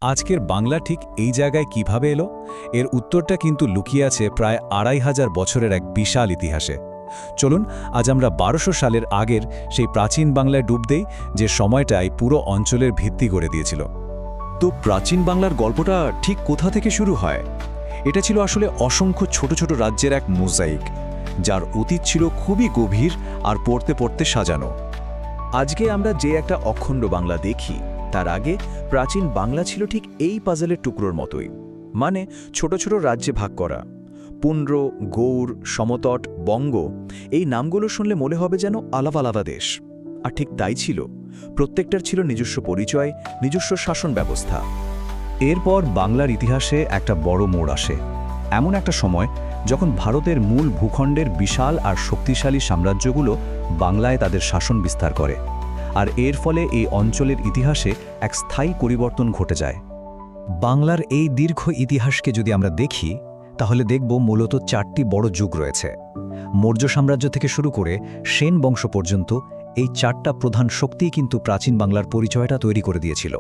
আজকের বাংলা ঠিক এই জায়গায় কিভাবে এলো এর উত্তরটা কিন্তু লুকিয়ে আছে প্রায় ২৫০০ বছরের এক বিশাল ইতিহাসে। চলুন আজ আমরা ১২০০ সালের আগের সেই প্রাচীন বাংলায় ডুব দেই, যে সময়টাই পুরো অঞ্চলের ভিত্তি করে দিয়েছিল। তো প্রাচীন বাংলার গল্পটা ঠিক কোথা থেকে শুরু হয়? এটা ছিল আসলে অসংখ্য ছোট ছোট রাজ্যের এক মোজাইক, যার অতীত ছিল খুবই গভীর আর পড়তে পড়তে সাজানো। আজকে আমরা যে একটা অখণ্ড বাংলা দেখি, তার আগে প্রাচীন বাংলা ছিল ঠিক এই পাজলের টুকরোর মতোই, মানে ছোট ছোট রাজ্যে ভাগ করা। পুন্ড্র, গৌড়, সমতট, বঙ্গ, এই নামগুলো শুনলে মনে হবে যেন আলাদা আলাদা দেশ। আর ঠিক তাই ছিল, প্রত্যেকটার ছিল নিজস্ব পরিচয়, নিজস্ব শাসন ব্যবস্থা। এরপর বাংলার ইতিহাসে একটা বড় মোড় আসে, এমন একটা সময় যখন ভারতের মূল ভূখণ্ডের বিশাল আর শক্তিশালী সাম্রাজ্যগুলো বাংলায় তাদের শাসন বিস্তার করে, আর এর ফলে এই অঞ্চলের ইতিহাসে এক স্থায়ী পরিবর্তন ঘটে যায়। বাংলার এই দীর্ঘ ইতিহাসকে যদি আমরা দেখি, তাহলে দেখব মূলত 4টি বড় যুগ রয়েছে। মৌর্য সাম্রাজ্য থেকে শুরু করে সেন বংশ পর্যন্ত এই 4টা প্রধান শক্তিই কিন্তু প্রাচীন বাংলার পরিচয়টা তৈরি করে দিয়েছিল।